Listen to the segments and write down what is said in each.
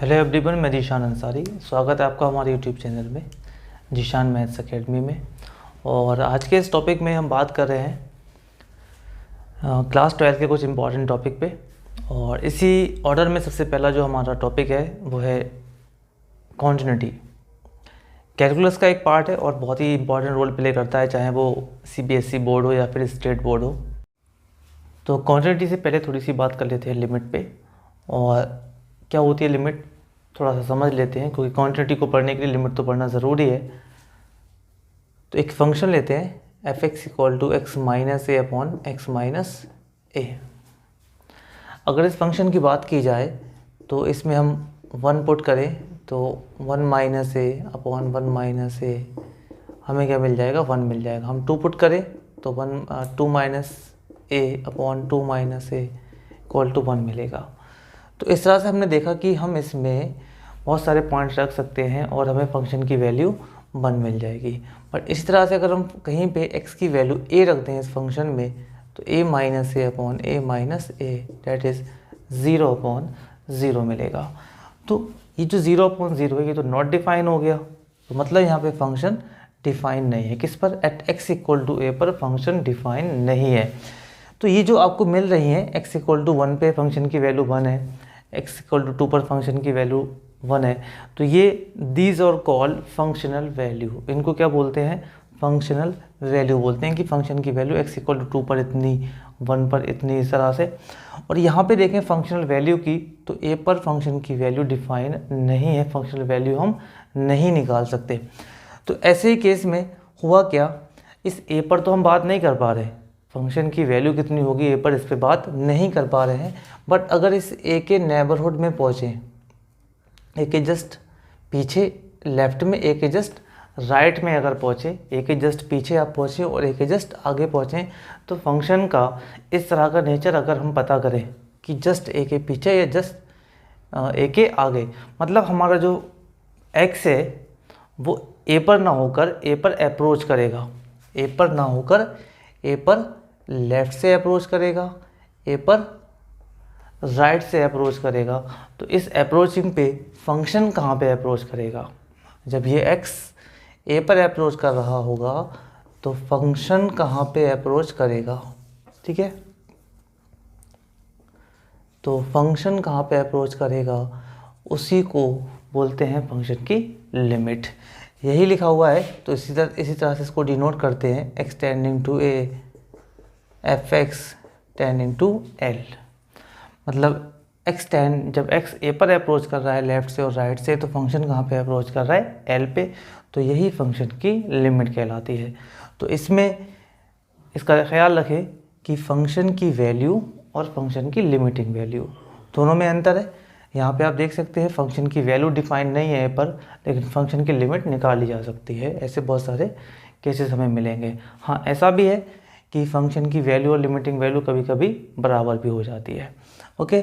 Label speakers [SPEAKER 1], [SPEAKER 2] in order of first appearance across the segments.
[SPEAKER 1] Hello everyone, मैं जीशान अंसारी। स्वागत है आपका हमारे यूट्यूब चैनल में, जीशान मैथ्स एकेडमी में। और आज के इस टॉपिक में हम बात कर रहे हैं क्लास 12 के कुछ इम्पॉर्टेंट टॉपिक पे। और इसी ऑर्डर में सबसे पहला जो हमारा टॉपिक है वो है कॉन्टिन्यूटी। कैलकुलस का एक पार्ट है और बहुत ही इंपॉर्टेंट रोल प्ले करता है, चाहे वो सीबीएसई बोर्ड हो या फिर स्टेट बोर्ड हो। तो कॉन्टिन्यूटी से पहले थोड़ी सी बात कर लेते हैं लिमिट पे, और क्या होती है लिमिट थोड़ा सा समझ लेते हैं, क्योंकि क्वांटिटी को पढ़ने के लिए लिमिट तो पढ़ना ज़रूरी है। तो एक फंक्शन लेते हैं F X equal to X minus A upon X minus A. अगर इस फंक्शन की बात की जाए तो इसमें हम 1 पुट करें तो 1 माइनस ए अपॉन 1 माइनस ए, हमें क्या मिल जाएगा, 1 मिल जाएगा। हम 2 पुट करें तो 2 minus A upon 2 minus A equal to 1 मिलेगा। तो इस तरह से हमने देखा कि हम इसमें बहुत सारे पॉइंट्स रख सकते हैं और हमें फंक्शन की वैल्यू 1 मिल जाएगी। बट इस तरह से अगर हम कहीं पे x की वैल्यू a रख दें इस फंक्शन में, तो a minus A upon a minus A that is 0 upon 0 मिलेगा। तो ये जो 0 अपॉन 0 है ये तो नॉट डिफाइन हो गया। तो मतलब यहाँ पे फंक्शन डिफाइन नहीं है। किस पर? At x equal to a पर फंक्शन डिफाइन नहीं है। तो ये जो आपको मिल रही है x इक्वल टू 1 पे फंक्शन की वैल्यू 1 है, x इक्वल टू 2 पर फंक्शन की वैल्यू 1 है, तो ये दीज और कॉल फंक्शनल वैल्यू। इनको क्या बोलते हैं? फंक्शनल वैल्यू बोलते हैं कि फंक्शन की वैल्यू x इक्वल टू 2 पर इतनी, 1 पर इतनी, इस तरह से। और यहाँ पे देखें फंक्शनल वैल्यू की, तो a पर फंक्शन की वैल्यू डिफाइन नहीं है, फंक्शनल वैल्यू हम नहीं निकाल सकते। तो ऐसे ही केस में हुआ क्या, इस a पर तो हम बात नहीं कर पा रहे, फंक्शन की वैल्यू कितनी होगी ए पर, इस पर बात नहीं कर पा रहे हैं। बट अगर इस ए के नेबरहुड में पहुँचे, ए के जस्ट पीछे लेफ्ट में, ए के जस्ट राइट में अगर पहुँचे, ए के जस्ट पीछे आप पहुँचे और ए के जस्ट आगे पहुँचें, तो फंक्शन का इस तरह का नेचर अगर हम पता करें कि जस्ट ए के पीछे या जस्ट ए के आगे, मतलब हमारा जो एक्स है वो ए पर ना होकर ए पर अप्रोच करेगा, ए पर ना होकर ए पर लेफ़्ट से अप्रोच करेगा, ए पर राइट से अप्रोच करेगा। तो इस अप्रोचिंग पे फंक्शन कहाँ पे अप्रोच करेगा? जब ये x ए पर अप्रोच कर रहा होगा तो फंक्शन कहाँ पे अप्रोच करेगा? ठीक है, तो फंक्शन कहाँ पे अप्रोच करेगा उसी को बोलते हैं फंक्शन की लिमिट। यही लिखा हुआ है। तो इसी तरह से इसको डिनोट करते हैं x tending to a F X tending to L. मतलब जब x a पर अप्रोच कर रहा है लेफ़्ट से और राइट से, तो फंक्शन कहाँ पे अप्रोच कर रहा है? l पे। तो यही फंक्शन की लिमिट कहलाती है। तो इसमें इसका ख्याल रखें कि फंक्शन की वैल्यू और फंक्शन की लिमिटिंग वैल्यू दोनों में अंतर है। यहाँ पे आप देख सकते हैं फंक्शन की वैल्यू डिफाइन नहीं है पर, लेकिन फंक्शन की लिमिट निकाली जा सकती है। ऐसे बहुत सारे केसेस हमें मिलेंगे। हाँ, ऐसा भी है कि फंक्शन की वैल्यू और लिमिटिंग वैल्यू कभी कभी बराबर भी हो जाती है। ओके,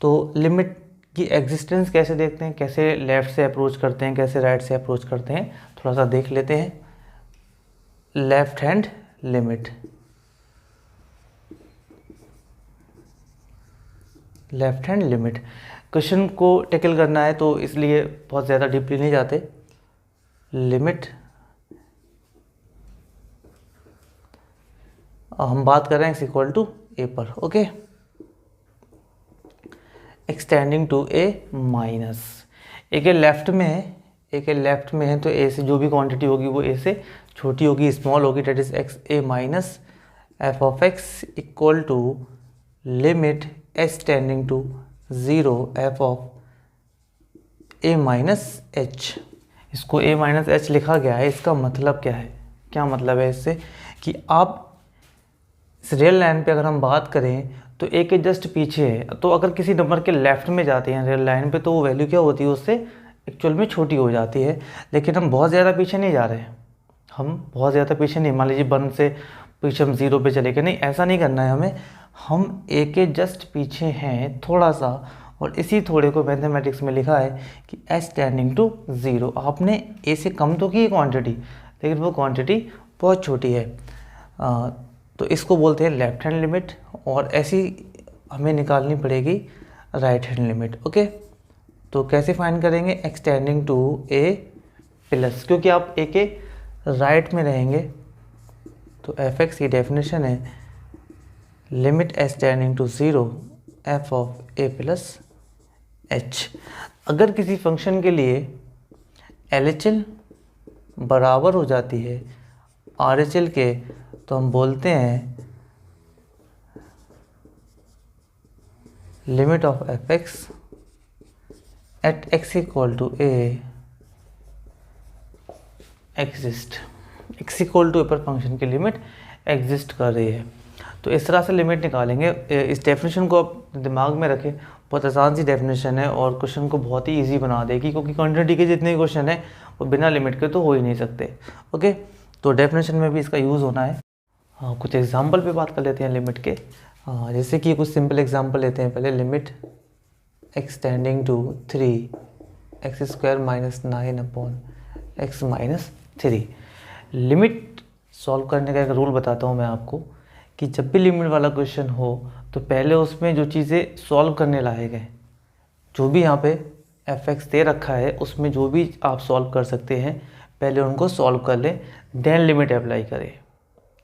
[SPEAKER 1] तो लिमिट की एग्जिस्टेंस कैसे देखते हैं, कैसे लेफ़्ट से अप्रोच करते हैं, कैसे राइट से अप्रोच करते हैं, थोड़ा सा देख लेते हैं। Left hand limit, left hand limit question को टैकल करना है तो इसलिए बहुत ज़्यादा डीपली नहीं जाते। लिमिट हम बात कर रहे हैं x इक्वल टू ए पर। Okay, extending to A minus, A के लेफ्ट में है, ए के लेफ्ट में है तो ए से जो भी क्वांटिटी होगी वो ए से छोटी होगी, स्मॉल होगी, that is X A minus F of X equal to limit H tending to 0 F of A minus H. इसको ए माइनस एच लिखा गया है, इसका मतलब क्या है? क्या मतलब है इससे कि आप इस रियल लाइन पे अगर हम बात करें तो ए के जस्ट पीछे है, तो अगर किसी नंबर के लेफ्ट में जाते हैं रियल लाइन पे तो वो वैल्यू क्या होती है, उससे एक्चुअल में छोटी हो जाती है। लेकिन हम बहुत ज़्यादा पीछे नहीं जा रहे हैं, हम बहुत ज़्यादा पीछे नहीं, मान लीजिए 1 से पीछे हम 0 पे चले गए, नहीं, ऐसा नहीं करना है हमें। हम ए के जस्ट पीछे हैं थोड़ा सा, और इसी थोड़े को मैथमेटिक्स में लिखा है कि एच टेंडिंग टू 0। आपने ए से कम तो की है क्वांटिटी, लेकिन वो क्वांटिटी बहुत छोटी है। तो इसको बोलते हैं लेफ्ट हैंड लिमिट, और ऐसी हमें निकालनी पड़ेगी राइट हैंड लिमिट। ओके, तो कैसे फाइंड करेंगे, एक्सटेंडिंग टू ए प्लस, क्योंकि आप ए के राइट में रहेंगे। तो एफ एक्स की डेफिनेशन है limit x tending to 0 F of A plus H. अगर किसी फंक्शन के लिए LHL बराबर हो जाती है RHL के, तो हम बोलते हैं limit of F X at X equal to A exist. X equal to A पर फंक्शन की लिमिट एग्जिस्ट कर रही है। तो इस तरह से लिमिट निकालेंगे। इस डेफिनेशन को आप दिमाग में रखें, बहुत आसान सी डेफिनेशन है और क्वेश्चन को बहुत ही इजी बना देगी, क्योंकि क्वांटिटी के जितने क्वेश्चन है वो बिना लिमिट के तो हो ही नहीं सकते। ओके, तो डेफिनेशन में भी इसका यूज़ होना है। हाँ, कुछ एग्जांपल पे बात कर लेते हैं लिमिट के। हाँ, जैसे कि कुछ सिंपल एग्जांपल लेते हैं पहले। Limit x tending to 3x² - 9 upon x - 3। Limit solve करने का एक रूल बताता हूँ मैं आपको, कि जब भी लिमिट वाला क्वेश्चन हो तो पहले उसमें जो चीज़ें सॉल्व करने लायक हैं, जो भी यहाँ पे एफ एक्स दे रखा है उसमें जो भी आप सॉल्व कर सकते हैं पहले उनको सॉल्व कर लें, देन लिमिट अप्लाई करें।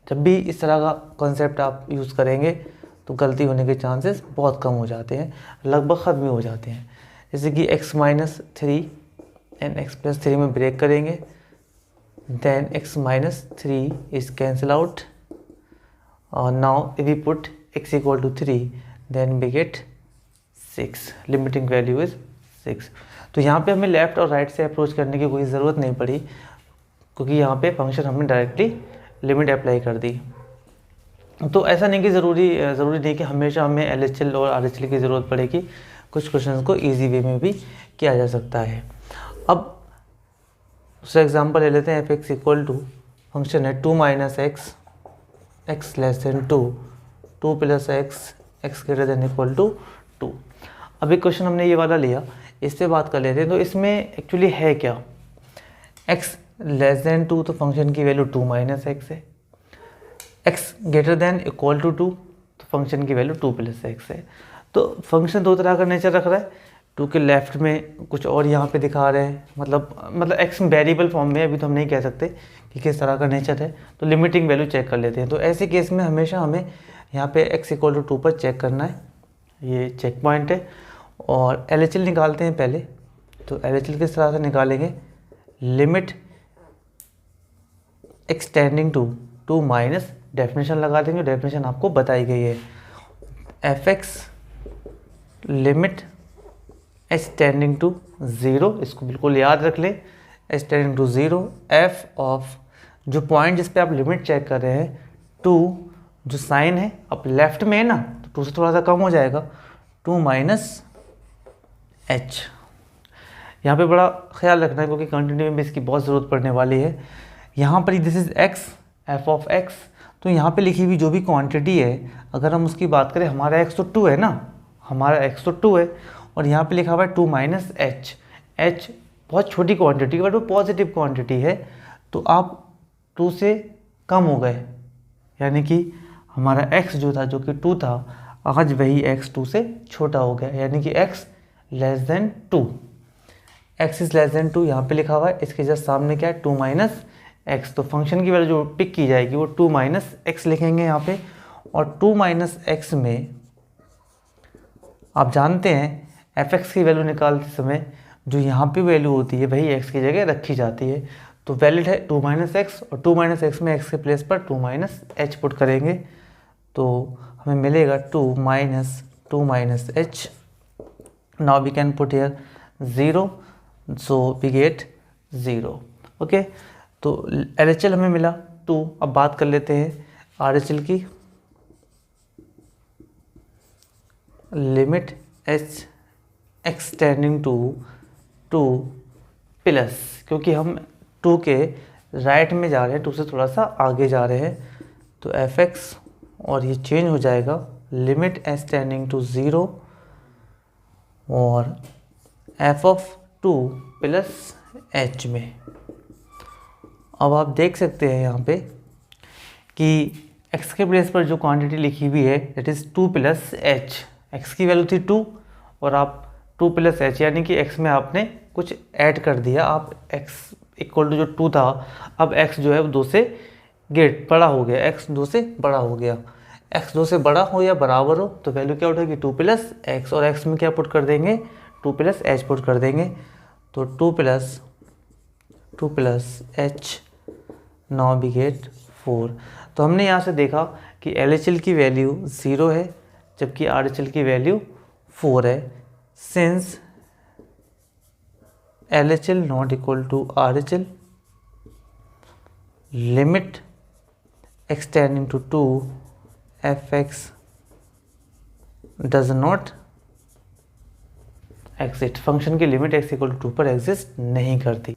[SPEAKER 1] जब भी इस तरह का कॉन्सेप्ट आप यूज़ करेंगे तो गलती होने के चांसेस बहुत कम हो जाते हैं, लगभग ख़त्म ही हो जाते हैं। जैसे कि x - 3 एंड x + 3 में ब्रेक करेंगे, then x - 3 is cancel out. Now if we put x equal to 3 then we get 6, limiting value is 6। तो यहाँ पे हमें लेफ़्ट और राइट से अप्रोच करने की कोई ज़रूरत नहीं पड़ी, क्योंकि यहाँ पे फंक्शन हमने डायरेक्टली लिमिट अप्लाई कर दी। तो ऐसा नहीं कि ज़रूरी नहीं कि हमेशा हमें LHL और RHL की ज़रूरत पड़ेगी, कुछ क्वेश्चंस को इजी वे में भी किया जा सकता है। अब दूसरा एग्जांपल ले लेते हैं। F X equal to function है 2 - x, x <2, 2 + x, x > 2। अब एक क्वेश्चन हमने ये वाला लिया, इससे बात कर लेते हैं। तो इसमें एक्चुअली है क्या, x <2 तो फंक्शन की वैल्यू 2 - x है, x > 2 तो फंक्शन की वैल्यू 2 + x है। तो फंक्शन दो तरह का नेचर रख रहा है, 2 के लेफ्ट में कुछ और यहाँ पे दिखा रहे हैं, मतलब x वेरिएबल फॉर्म में, अभी तो हम नहीं कह सकते कि किस तरह का नेचर है। तो लिमिटिंग वैल्यू चेक कर लेते हैं। तो ऐसे केस में हमेशा हमें यहाँ पे x = 2 पर चेक करना है, ये चेक पॉइंट है। और LHL निकालते हैं पहले। तो LHL किस तरह से निकालेंगे, limit x tending to 2 minus definition लगा देंगे, डेफिनेशन आपको बताई गई है, F X limit x tending to 0, इसको बिल्कुल याद रख लें, एक्सटेंडिंग टू 0 एफ ऑफ, जो पॉइंट जिस पे आप लिमिट चेक कर रहे हैं 2, जो साइन है अब लेफ्ट में है ना, तो 2 से थोड़ा सा कम हो जाएगा, 2 - h। यहाँ पे बड़ा ख्याल रखना है, क्योंकि कंटिन्यू में इसकी बहुत ज़रूरत पड़ने वाली है। यहाँ पर this is x, F of x, तो यहाँ पे लिखी हुई जो भी क्वांटिटी है, अगर हम उसकी बात करें, हमारा x तो 2 है ना, हमारा x तो 2 है, और यहाँ पे लिखा हुआ है 2 - h। h बहुत छोटी क्वांटिटी है, बट वो पॉजिटिव क्वांटिटी है, तो आप 2 से कम हो गए, यानी कि हमारा x जो था, जो कि 2 था, आज वही x 2 से छोटा हो गया, यानी कि x < 2, x इज < 2 यहाँ पे लिखा हुआ है। इसके जस्ट सामने क्या है, 2 - x, तो फंक्शन की वैल्यू जो पिक की जाएगी वो 2 - x लिखेंगे यहाँ पे। और 2 - x में आप जानते हैं एफ एक्स की वैल्यू निकालते समय जो यहाँ पे वैल्यू होती है वही x की जगह रखी जाती है, तो वैलिड है 2 - x, और 2 - x में x के प्लेस पर 2 - h पुट करेंगे, तो हमें मिलेगा 2 - h। Now we can put here 0, so we get 0। Okay, तो LHL हमें मिला 2। अब बात कर लेते हैं RHL की। Limit h x tending to 2 plus, क्योंकि हम 2 के राइट में जा रहे हैं, 2 से थोड़ा सा आगे जा रहे हैं, तो एफ एक्स, और ये चेंज हो जाएगा लिमिट एक्सटेंडिंग टू 0 और एफ ऑफ 2 + h में। अब आप देख सकते हैं यहाँ पे कि x के प्लेस पर जो क्वांटिटी लिखी हुई है दैट इज़ 2 + h। x की वैल्यू थी 2 और आप टू प्लस एच, यानी कि एक्स में आपने कुछ ऐड कर दिया। आप एक्स इक्वल टू जो 2 था, अब एक्स जो है वो 2 से बड़ा हो गया, एक्स 2 से बड़ा हो गया। एक्स 2 से बड़ा हो या बराबर हो तो वैल्यू क्या उठेगी 2 प्लस एक्स, और एक्स में क्या पुट कर देंगे 2 प्लस एच पुट कर देंगे। तो 2 plus H now we get 4। तो हमने यहाँ से देखा कि LHL की वैल्यू 0 है जबकि RHL की वैल्यू 4 है। Since LHL not equal to RHL, limit extending to 2 fx does not exist, function की लिमिट x इक्वल टू 2 पर एग्जिस्ट नहीं करती।